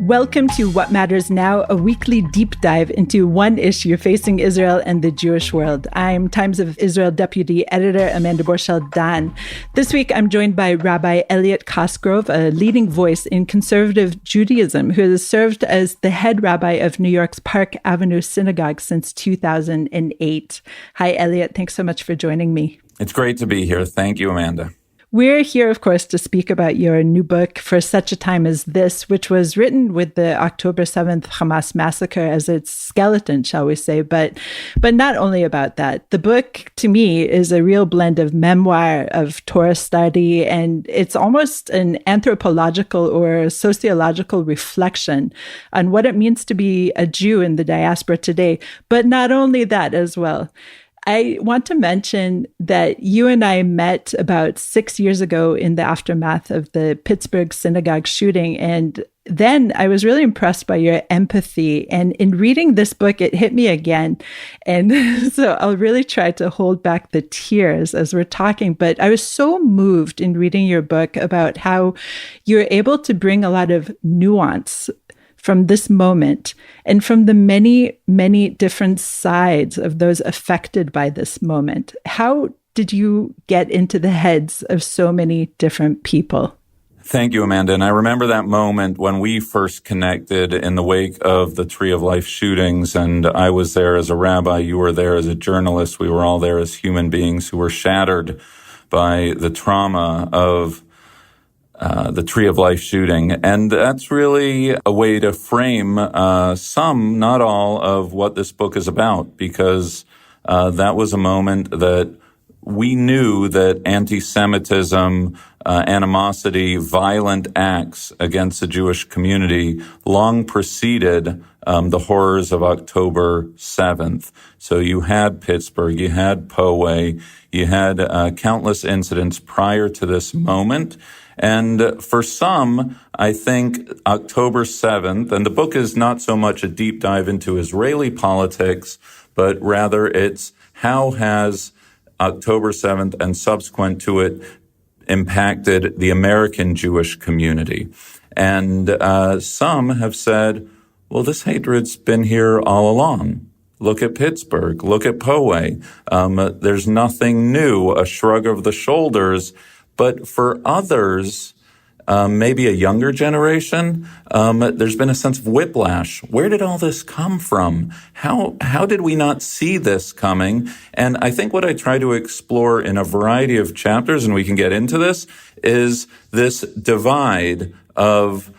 Welcome to What Matters Now, a weekly deep dive into one issue facing Israel and the Jewish world. I'm Times of Israel Deputy Editor Amanda Borschel-Dan. This week, I'm joined by Rabbi Elliot Cosgrove, a leading voice in conservative Judaism, who has served as the head rabbi of New York's Park Avenue Synagogue since 2008. Hi, Elliot. Thanks so much for joining me. It's great to be here. Thank you, Amanda. We're here, of course, to speak about your new book, For Such a Time as This, which was written with the October 7th Hamas massacre as its skeleton, shall we say, but not only about that. The book, to me, is a real blend of memoir, of Torah study, and it's almost an anthropological or sociological reflection on what it means to be a Jew in the diaspora today, but not only that as well. I want to mention that you and I met about 6 years ago in the aftermath of the Pittsburgh Synagogue shooting. And then I was really impressed by your empathy. And in reading this book, it hit me again. And so I'll really try to hold back the tears as we're talking. But I was so moved in reading your book about how you're able to bring a lot of nuance from this moment and from the many, many different sides of those affected by this moment. How did you get into the heads of so many different people? Thank you, Amanda. And I remember that moment when we first connected in the wake of the Tree of Life shootings. And I was there as a rabbi. You were there as a journalist. We were all there as human beings who were shattered by the trauma of the Tree of Life shooting. And that's really a way to frame some, not all, of what this book is about, because that was a moment that we knew that anti-Semitism, animosity, violent acts against the Jewish community long preceded the horrors of October 7th. So you had Pittsburgh, you had Poway, you had countless incidents prior to this moment. And for some, I think October 7th, and the book is not so much a deep dive into Israeli politics, but rather it's how has October 7th and subsequent to it impacted the American Jewish community. And some have said, well, this hatred's been here all along. Look at Pittsburgh. Look at Poway. There's nothing new, a shrug of the shoulders. But for others, maybe a younger generation, there's been a sense of whiplash. Where did all this come from? How did we not see this coming? And I think what I try to explore in a variety of chapters, and we can get into this, is this divide of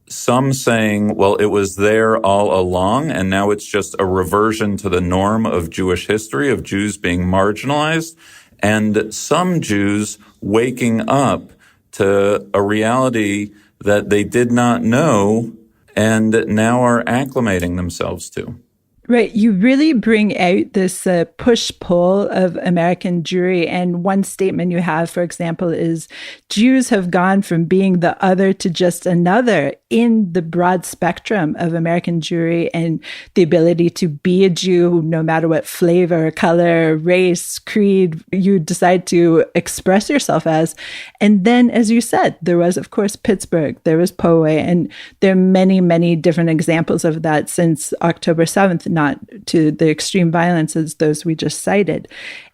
some saying, well, it was there all along, and now it's just a reversion to the norm of Jewish history, of Jews being marginalized, and some Jews waking up to a reality that they did not know and now are acclimating themselves to. Right. You really bring out this push-pull of American Jewry. And one statement you have, for example, is Jews have gone from being the other to just another in the broad spectrum of American Jewry, and the ability to be a Jew, no matter what flavor, color, race, creed you decide to express yourself as. And then, as you said, there was, of course, Pittsburgh, there was Poway, and there are many, many different examples of that since October 7th, not to the extreme violence as those we just cited.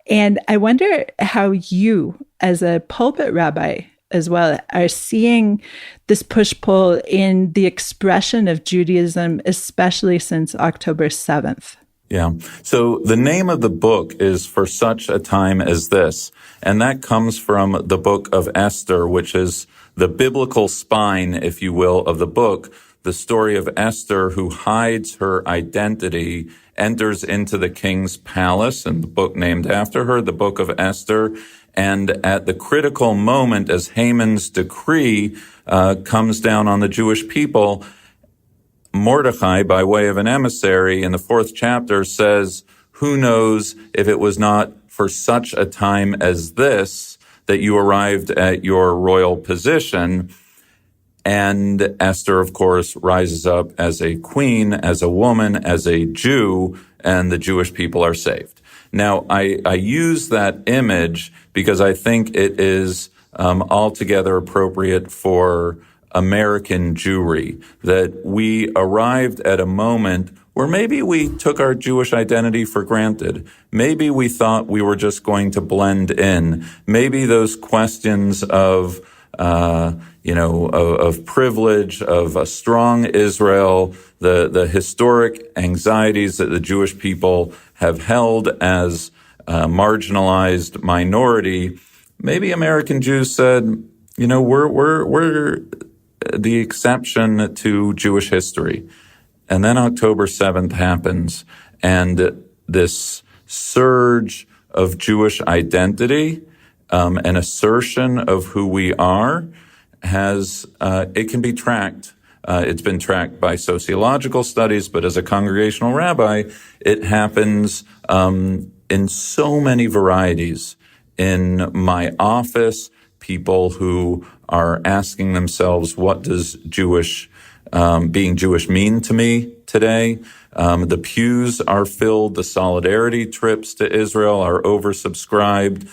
And I wonder how you, as a pulpit rabbi as well, are seeing this push-pull in the expression of Judaism, especially since October 7th. Yeah. So the name of the book is For Such a Time as This, and that comes from the book of Esther, which is the biblical spine, if you will, of the book. The story of Esther, who hides her identity, enters into the king's palace, and the book named after her, the book of Esther. And at the critical moment, as Haman's decree comes down on the Jewish people, Mordecai, by way of an emissary in the 4th chapter, says, who knows if it was not for such a time as this that you arrived at your royal position. And Esther, of course, rises up as a queen, as a woman, as a Jew, and the Jewish people are saved. Now, I use that image because I think it is altogether appropriate for American Jewry, that we arrived at a moment where maybe we took our Jewish identity for granted. Maybe we thought we were just going to blend in. Maybe those questions of privilege, of a strong Israel, the historic anxieties that the Jewish people have held as a marginalized minority. Maybe American Jews said, we're the exception to Jewish history. And then October 7th happens, and this surge of Jewish identity, an assertion of who we are, it can be tracked. It's been tracked by sociological studies, but as a congregational rabbi, it happens in so many varieties. In my office, people who are asking themselves, what does being Jewish mean to me today? The pews are filled. The solidarity trips to Israel are oversubscribed.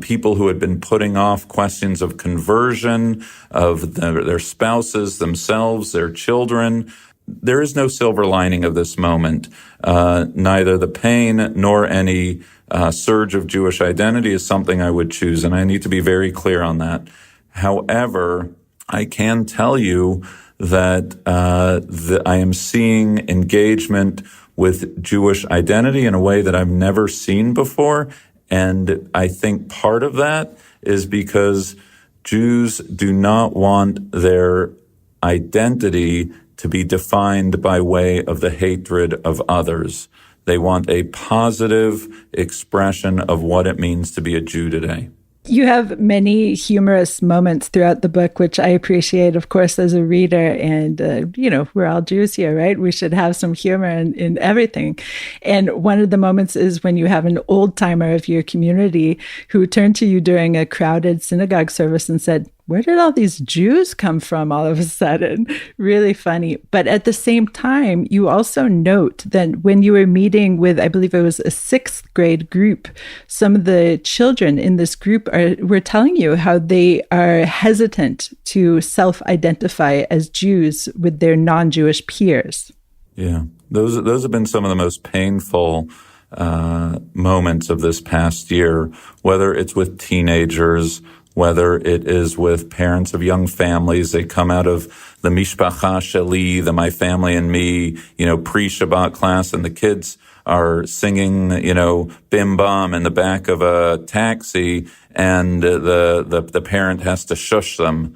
People who had been putting off questions of conversion of their spouses, themselves, their children. There is no silver lining of this moment. Neither the pain nor any surge of Jewish identity is something I would choose, and I need to be very clear on that. However, I can tell you that I am seeing engagement with Jewish identity in a way that I've never seen before. And I think part of that is because Jews do not want their identity to be defined by way of the hatred of others. They want a positive expression of what it means to be a Jew today. You have many humorous moments throughout the book, which I appreciate, of course, as a reader. And, we're all Jews here, right? We should have some humor in everything. And one of the moments is when you have an old timer of your community who turned to you during a crowded synagogue service and said, "Where did all these Jews come from all of a sudden?" Really funny. But at the same time, you also note that when you were meeting with, I believe it was a 6th grade group, some of the children in this group were telling you how they are hesitant to self-identify as Jews with their non-Jewish peers. Yeah, those have been some of the most painful moments of this past year, whether it's with teenagers, whether it is with parents of young families. They come out of the mishpacha sheli, the my family and me, pre-Shabbat class, and the kids are singing, bim bam in the back of a taxi, and the parent has to shush them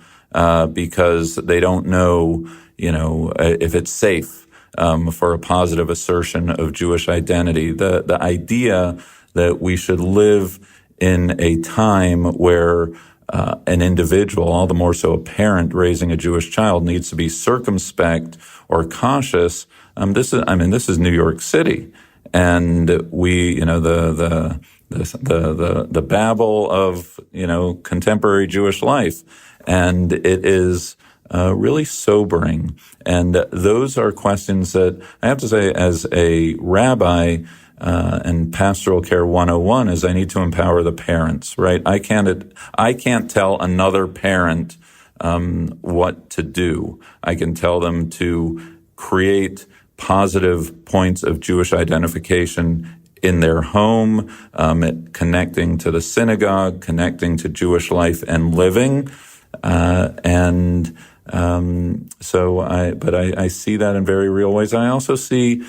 because they don't know, if it's safe for a positive assertion of Jewish identity. The idea that we should live in a time where an individual, all the more so a parent raising a Jewish child, needs to be circumspect or cautious. This is New York City, and we, the babble of contemporary Jewish life, and it is really sobering. And those are questions that I have to say, as a rabbi. And Pastoral Care 101 is I need to empower the parents, right? I can't tell another parent what to do. I can tell them to create positive points of Jewish identification in their home, connecting to the synagogue, connecting to Jewish life and living. So I see that in very real ways. I also see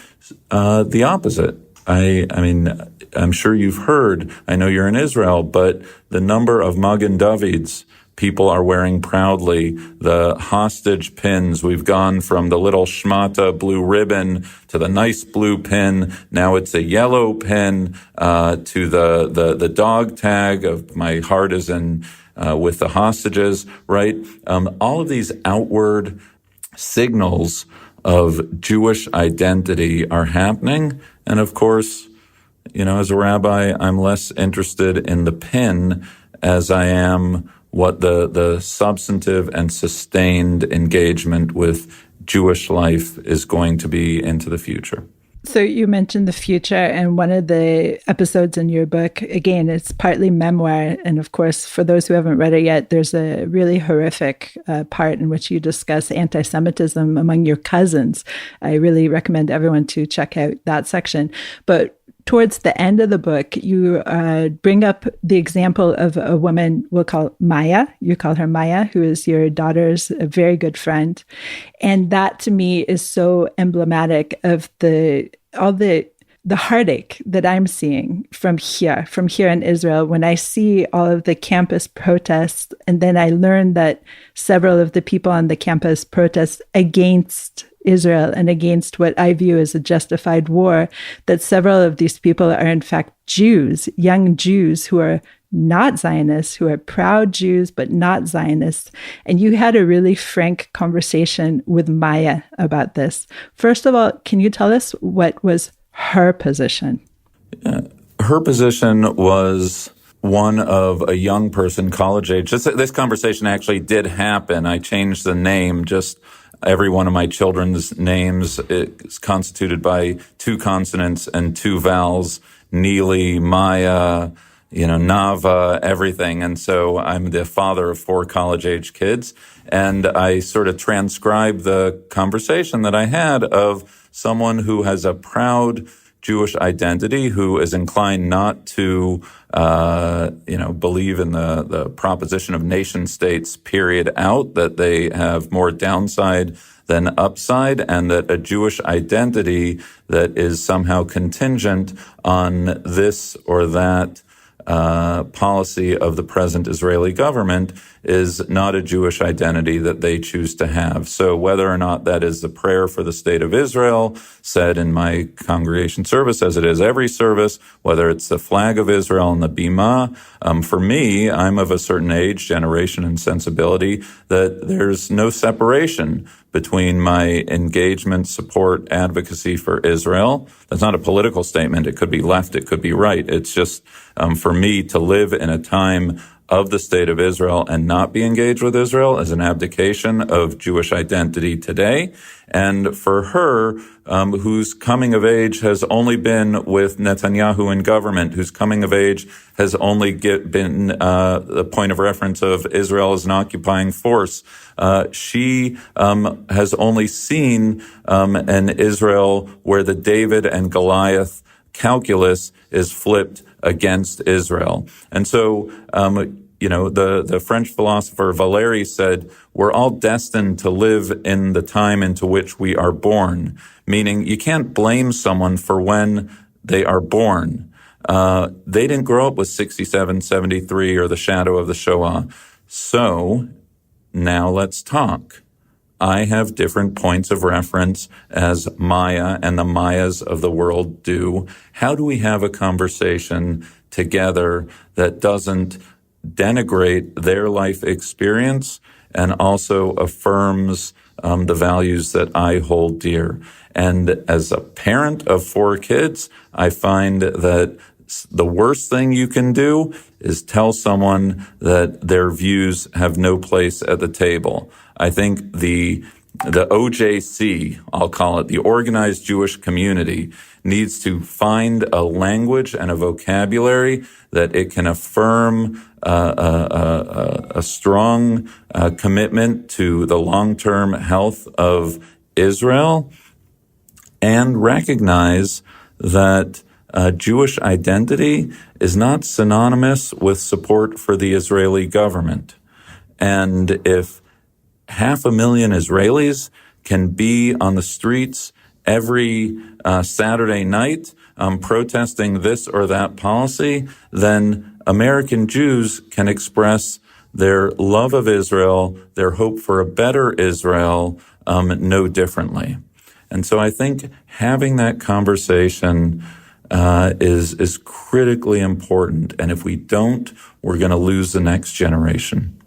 the opposite. I'm sure you've heard, I know you're in Israel, but the number of Magen Davids people are wearing proudly, the hostage pins. We've gone from the little shmata blue ribbon to the nice blue pin. Now it's a yellow pin, to the dog tag of my heart is in, with the hostages, right? All of these outward signals of Jewish identity are happening. And of course, as a rabbi, I'm less interested in the pin as I am what the substantive and sustained engagement with Jewish life is going to be into the future. So you mentioned the future, and one of the episodes in your book, again, it's partly memoir. And of course, for those who haven't read it yet, there's a really horrific part in which you discuss anti-Semitism among your cousins. I really recommend everyone to check out that section. But towards the end of the book, you bring up the example of a woman we'll call Maya. You call her Maya, who is your daughter's a very good friend. And that to me is so emblematic of all the heartache that I'm seeing from here in Israel, when I see all of the campus protests. And then I learned that several of the people on the campus protest against Israel and against what I view as a justified war, that several of these people are in fact Jews, young Jews who are not Zionists, who are proud Jews, but not Zionists. And you had a really frank conversation with Maya about this. First of all, can you tell us what was her position? Her position was one of a young person, college age. This conversation actually did happen. I changed the name. Just every one of my children's names is constituted by 2 consonants and 2 vowels. Neely, Maya, Nava, everything. And so I'm the father of 4 college-age kids. And I sort of transcribed the conversation that I had of someone who has a proud Jewish identity, who is inclined not to, believe in the proposition of nation states, period, out, that they have more downside than upside, and that a Jewish identity that is somehow contingent on this or that policy of the present Israeli government is not a Jewish identity that they choose to have. So whether or not that is the prayer for the state of Israel said in my congregation service, as it is every service, whether it's the flag of Israel and the bima, for me, I'm of a certain age, generation, and sensibility that there's no separation between my engagement, support, advocacy for Israel. That's not a political statement. It could be left. It could be right. It's just for me to live in a time of the state of Israel and not be engaged with Israel is an abdication of Jewish identity today. And for her, whose coming of age has only been with Netanyahu in government, whose coming of age has only been the point of reference of Israel as an occupying force, she has only seen an Israel where the David and Goliath calculus is flipped against Israel. And so, the French philosopher Valéry said, we're all destined to live in the time into which we are born, meaning you can't blame someone for when they are born. They didn't grow up with 67, 73 or the shadow of the Shoah. So now let's talk. I have different points of reference as Maya and the Mayas of the world do. How do we have a conversation together that doesn't denigrate their life experience and also affirms the values that I hold dear? And as a parent of 4 kids, I find that the worst thing you can do is tell someone that their views have no place at the table. I think the OJC, I'll call it, the organized Jewish community, needs to find a language and a vocabulary that it can affirm a strong commitment to the long-term health of Israel, and recognize that Jewish identity is not synonymous with support for the Israeli government. And if 500,000 Israelis can be on the streets every Saturday night protesting this or that policy, then American Jews can express their love of Israel, their hope for a better Israel, no differently. And so I think having that conversation is critically important. And if we don't, we're going to lose the next generation.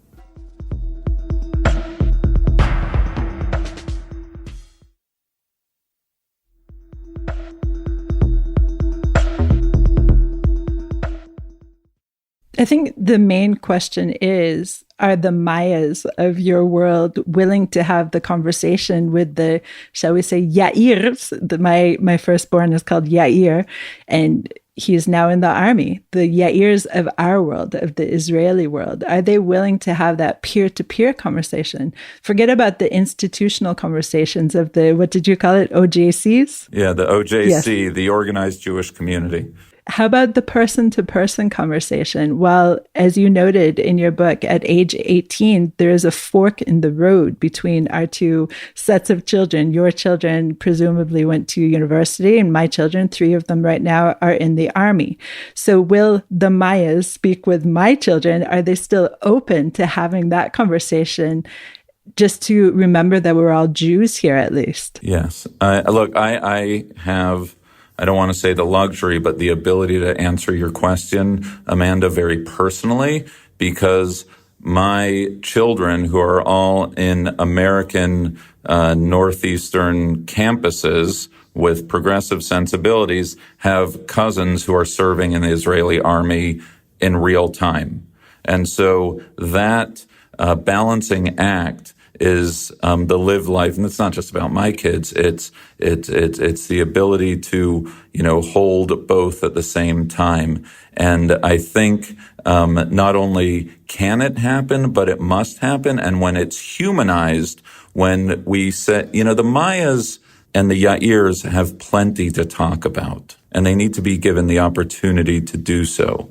I think the main question is, are the Mayas of your world willing to have the conversation with the, shall we say, Yairs? My firstborn is called Yair, and he is now in the army. The Yairs of our world, of the Israeli world, are they willing to have that peer-to-peer conversation? Forget about the institutional conversations of the, what did you call it, OJCs? Yeah, the OJC, yes. The Organized Jewish Community. How about the person-to-person conversation? Well, as you noted in your book, at age 18, there is a fork in the road between our two sets of children. Your children presumably went to university, and my children, 3 of them right now, are in the army. So will the Mayas speak with my children? Are they still open to having that conversation, just to remember that we're all Jews here at least? Yes. Look, I have... I don't want to say the luxury, but the ability to answer your question, Amanda, very personally, because my children, who are all in American northeastern campuses with progressive sensibilities, have cousins who are serving in the Israeli army in real time. And so that balancing act is the live life, and it's not just about my kids. It's the ability to hold both at the same time. And I think not only can it happen, but it must happen. And when it's humanized, when we say, the Mayas and the Yairs have plenty to talk about, and they need to be given the opportunity to do so.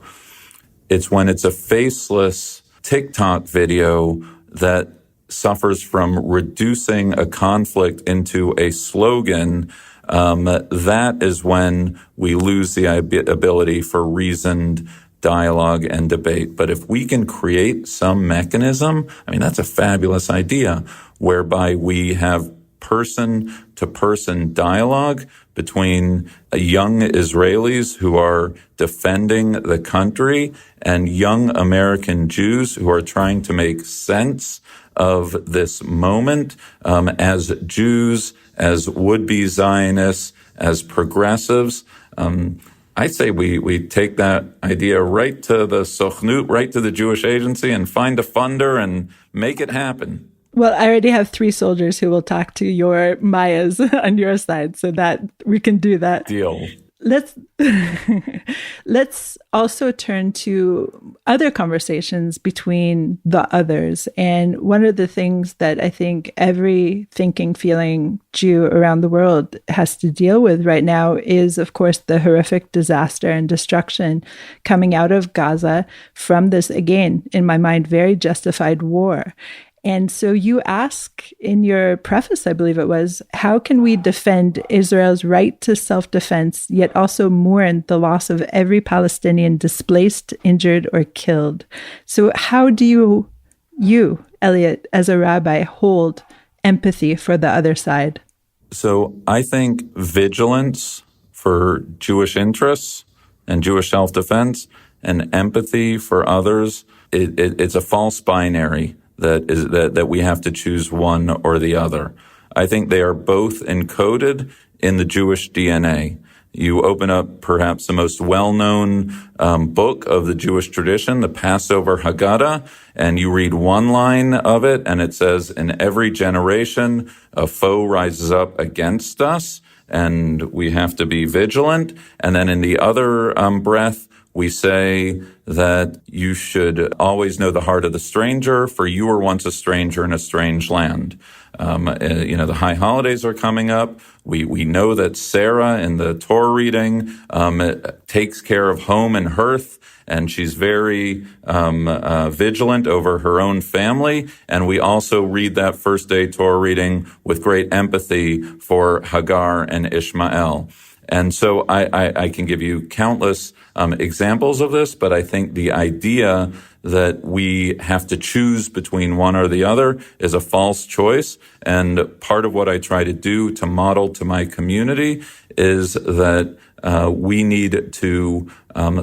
It's when it's a faceless TikTok video that suffers from reducing a conflict into a slogan, that is when we lose the ability for reasoned dialogue and debate. But if we can create some mechanism, that's a fabulous idea, whereby we have person-to-person dialogue between young Israelis who are defending the country and young American Jews who are trying to make sense of this moment as Jews, as would-be Zionists, as progressives. I say we take that idea right to the Sochnut, right to the Jewish Agency, and find a funder and make it happen. Well, I already have 3 soldiers who will talk to your Mayas on your side, so that we can do that. Deal. Let's also turn to other conversations between the others. And one of the things that I think every thinking, feeling Jew around the world has to deal with right now is, of course, the horrific disaster and destruction coming out of Gaza from this, again, in my mind, very justified war. And so you ask in your preface, I believe it was, how can we defend Israel's right to self-defense, yet also mourn the loss of every Palestinian displaced, injured, or killed? So how do you, Elliot, as a rabbi, hold empathy for the other side? So I think vigilance for Jewish interests and Jewish self-defense and empathy for others, it's a false binary that we have to choose one or the other. I think they are both encoded in the Jewish DNA. You open up perhaps the most well-known book of the Jewish tradition, the Passover Haggadah, and you read one line of it, and it says, in every generation, a foe rises up against us, and we have to be vigilant. And then in the other breath, we say that you should always know the heart of the stranger, for you were once a stranger in a strange land. The high holidays are coming up. We know that Sarah in the Torah reading takes care of home and hearth, and she's very vigilant over her own family. And we also read that first day Torah reading with great empathy for Hagar and Ishmael. And so I can give you countless examples of this, but I think the idea that we have to choose between one or the other is a false choice. And part of what I try to do to model to my community is that we need to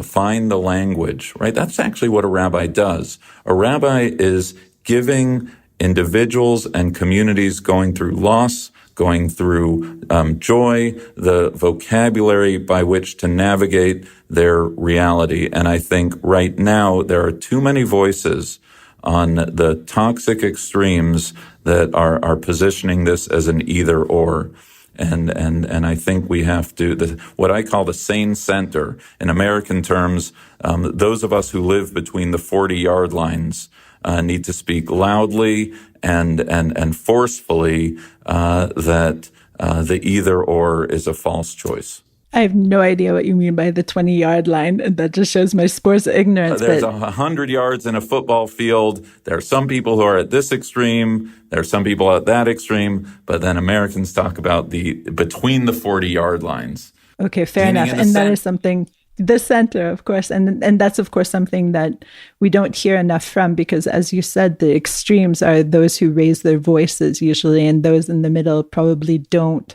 find the language, right? That's actually what a rabbi does. A rabbi is giving individuals and communities going through loss, going through joy, the vocabulary by which to navigate their reality. And I think right now there are too many voices on the toxic extremes that are positioning this as an either or. And I think we have to, what I call the sane center, in American terms, those of us who live between the 40-yard lines need to speak loudly and forcefully that the either or is a false choice. I have no idea what you mean by the 20-yard line, and that just shows my sports ignorance. There's 100 yards in a football field. There are some people who are at this extreme. There are some people at that extreme. But then Americans talk about the between the 40-yard lines. Okay, fair enough. And that is something, the center, of course. And that's, of course, something that we don't hear enough from, because, as you said, the extremes are those who raise their voices usually, and those in the middle probably don't.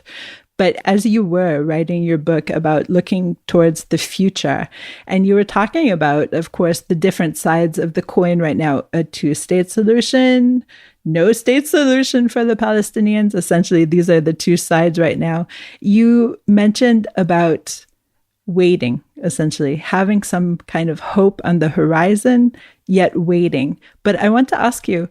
But as you were writing your book about looking towards the future, and you were talking about, of course, the different sides of the coin right now, a two-state solution, no state solution for the Palestinians. Essentially, these are the two sides right now. You mentioned about waiting, essentially, having some kind of hope on the horizon, yet waiting. But I want to ask you,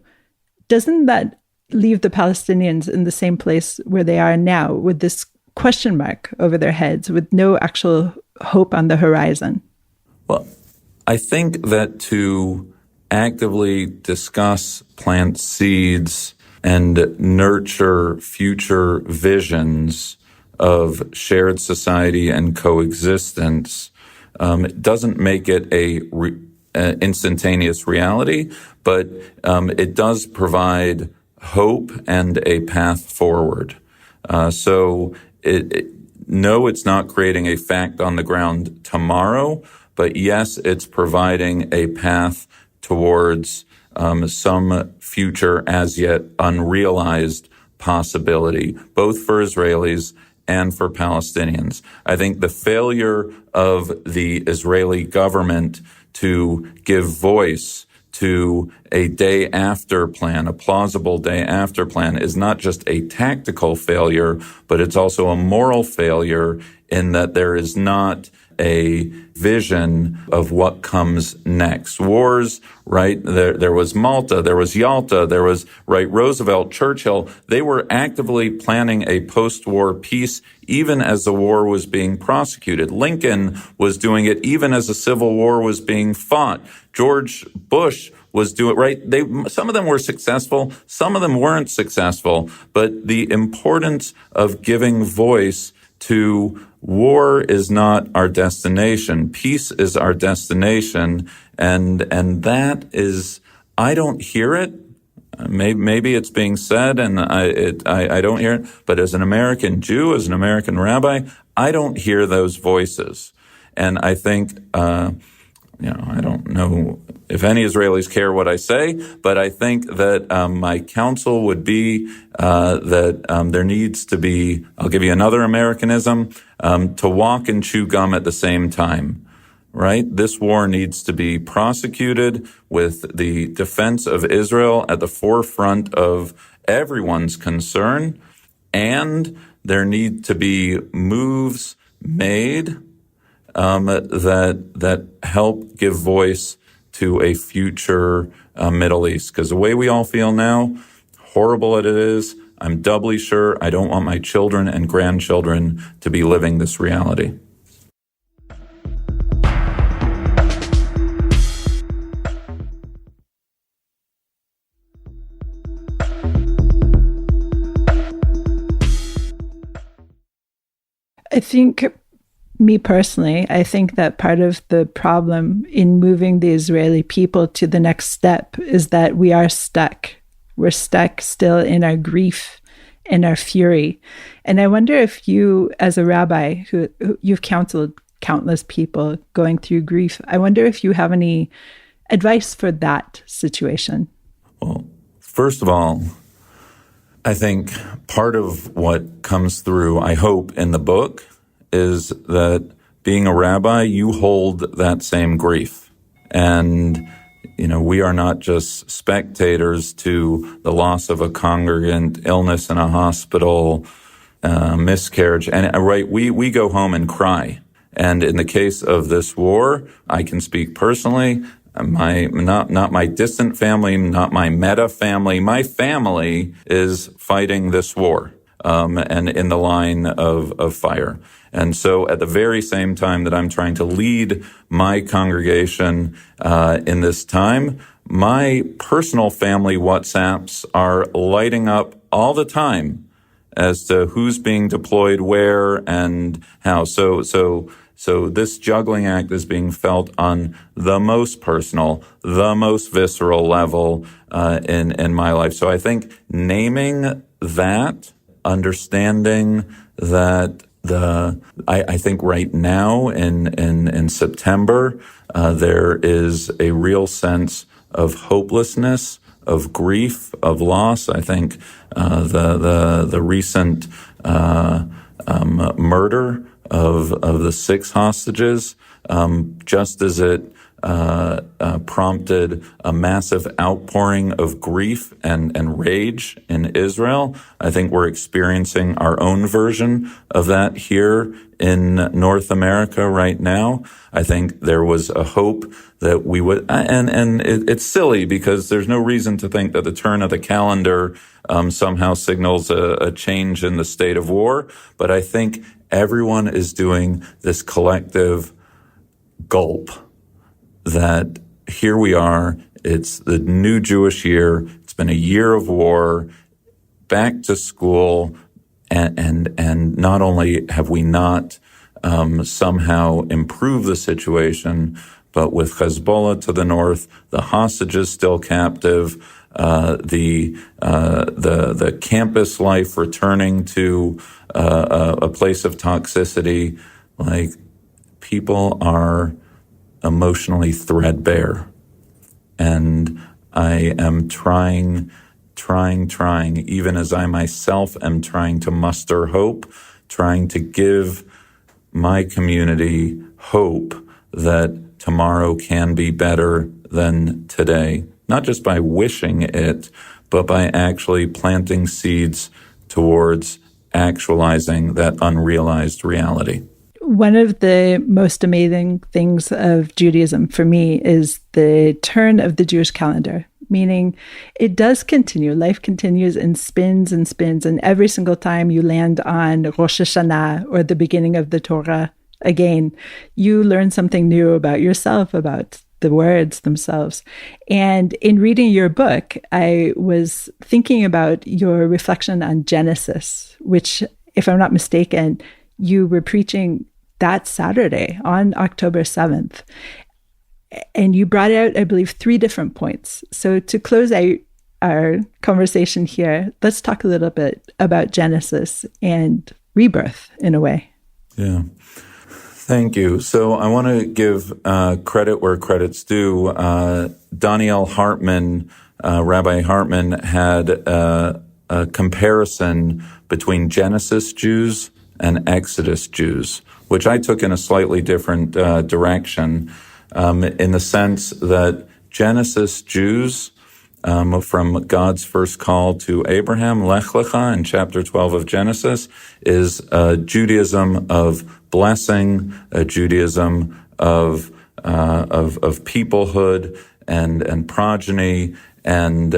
doesn't that leave the Palestinians in the same place where they are now, with this question mark over their heads, with no actual hope on the horizon? Well, I think that to actively discuss, plant seeds, and nurture future visions of shared society and coexistence, it doesn't make it a instantaneous reality, but it does provide hope and a path forward. No, it's not creating a fact on the ground tomorrow, but yes, it's providing a path towards some future as yet unrealized possibility, both for Israelis and for Palestinians. I think the failure of the Israeli government to give voice to a day after plan, a plausible day after plan, is not just a tactical failure, but it's also a moral failure, in that there is not a vision of what comes next. Wars, right? There was Malta, there was Yalta, there was, right, Roosevelt, Churchill. They were actively planning a post-war peace even as the war was being prosecuted. Lincoln was doing it even as a civil war was being fought. George Bush was doing, right? Some of them were successful, some of them weren't successful, but the importance of giving voice to war is not our destination. Peace is our destination. And that is, I don't hear it. Maybe it's being said and I don't hear it. But as an American Jew, as an American rabbi, I don't hear those voices. And I think, I don't know if any Israelis care what I say, but I think that my counsel would be that there needs to be, I'll give you another Americanism, to walk and chew gum at the same time, right? This war needs to be prosecuted with the defense of Israel at the forefront of everyone's concern, and there need to be moves made that help give voice to a future Middle East. Because the way we all feel now, horrible it is, I'm doubly sure I don't want my children and grandchildren to be living this reality. I think, me personally, I think that part of the problem in moving the Israeli people to the next step is that we are stuck. We're stuck still in our grief and our fury. And I wonder if you, as a rabbi, who you've counseled countless people going through grief, I wonder if you have any advice for that situation. Well, first of all, I think part of what comes through, I hope, in the book is that being a rabbi, you hold that same grief. And we are not just spectators to the loss of a congregant, illness in a hospital, miscarriage, and we go home and cry. And in the case of this war, I can speak personally. Not my distant family, not my meta family. My family is fighting this war, and in the line of fire. And so at the very same time that I'm trying to lead my congregation, in this time, my personal family WhatsApps are lighting up all the time as to who's being deployed where and how. So this juggling act is being felt on the most personal, the most visceral level in my life. So I think naming that, understanding that I think right now in September there is a real sense of hopelessness, of grief, of loss. I think the recent murder of the 6 hostages, just as it prompted a massive outpouring of grief and rage in Israel. I think we're experiencing our own version of that here in North America right now. I think there was a hope that we would, and it's silly because there's no reason to think that the turn of the calendar somehow signals a change in the state of war. But I think everyone is doing this collective gulp that here we are. It's the new Jewish year. It's been a year of war, back to school. And not only have we not somehow improved the situation, but with Hezbollah to the north, the hostages still captive, the campus life returning to a place of toxicity, like people are emotionally threadbare. And I am trying, even as I myself am trying to muster hope, trying to give my community hope that tomorrow can be better than today, not just by wishing it, but by actually planting seeds towards actualizing that unrealized reality. One of the most amazing things of Judaism for me is the turn of the Jewish calendar, meaning it does continue. Life continues and spins and spins. And every single time you land on Rosh Hashanah or the beginning of the Torah, again, you learn something new about yourself, about the words themselves. And in reading your book, I was thinking about your reflection on Genesis, which, if I'm not mistaken, you were preaching that Saturday on October 7th. And you brought out, I believe, 3 different points. So to close out our conversation here, let's talk a little bit about Genesis and rebirth in a way. Yeah. Thank you. So I want to give credit where credit's due. Daniel Hartman, Rabbi Hartman, had a comparison between Genesis Jews and Exodus Jews, which I took in a slightly different direction, in the sense that Genesis Jews, from God's first call to Abraham, Lech Lecha, in chapter 12 of Genesis, is a Judaism of blessing, a Judaism of peoplehood and progeny and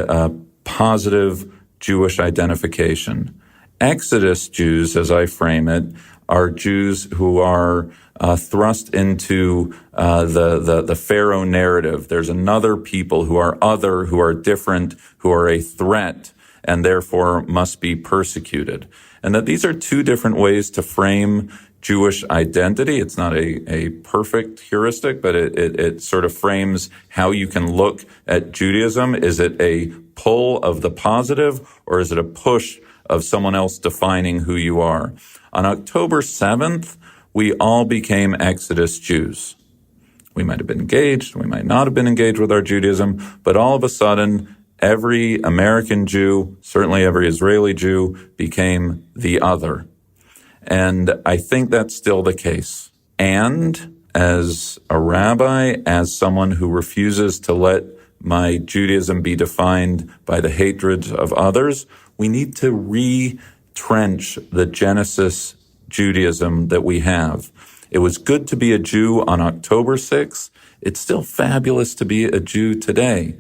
positive Jewish identification. Exodus Jews, as I frame it, are Jews who are thrust into the Pharaoh narrative. There's another people who are other, who are different, who are a threat, and therefore must be persecuted. And that these are 2 different ways to frame Jewish identity. It's not a perfect heuristic, but it sort of frames how you can look at Judaism. Is it a pull of the positive, or is it a push of someone else defining who you are? On October 7th, we all became Exodus Jews. We might have been engaged, we might not have been engaged with our Judaism, but all of a sudden, every American Jew, certainly every Israeli Jew, became the other. And I think that's still the case. And as a rabbi, as someone who refuses to let my Judaism be defined by the hatred of others. We need to retrench the Genesis Judaism that we have. It was good to be a Jew on October 6th. It's still fabulous to be a Jew today.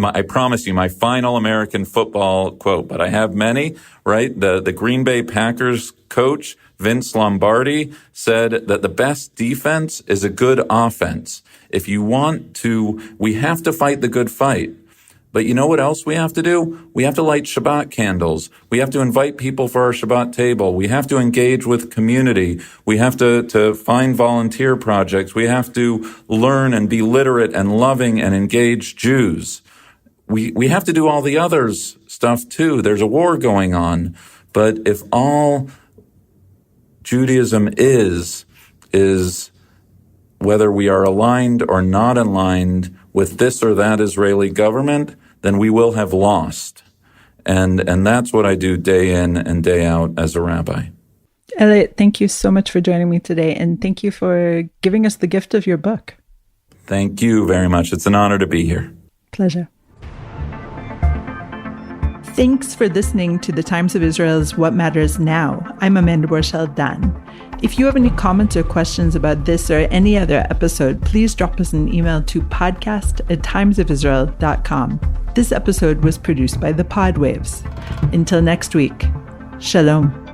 I promise you, my final American football quote, but I have many, right? The Green Bay Packers coach, Vince Lombardi, said that the best defense is a good offense. If you want to, we have to fight the good fight. But you know what else we have to do? We have to light Shabbat candles. We have to invite people for our Shabbat table. We have to engage with community. We have to find volunteer projects. We have to learn and be literate and loving and engaged Jews. We have to do all the others stuff too. There's a war going on. But if all Judaism is whether we are aligned or not aligned with this or that Israeli government, then we will have lost. And that's what I do day in and day out as a rabbi. Elliot, thank you so much for joining me today. And thank you for giving us the gift of your book. Thank you very much. It's an honor to be here. Pleasure. Thanks for listening to the Times of Israel's What Matters Now. I'm Amanda Borschel-Dan. If you have any comments or questions about this or any other episode, please drop us an email to podcast@timesofisrael.com. This episode was produced by the Podwaves. Until next week, Shalom.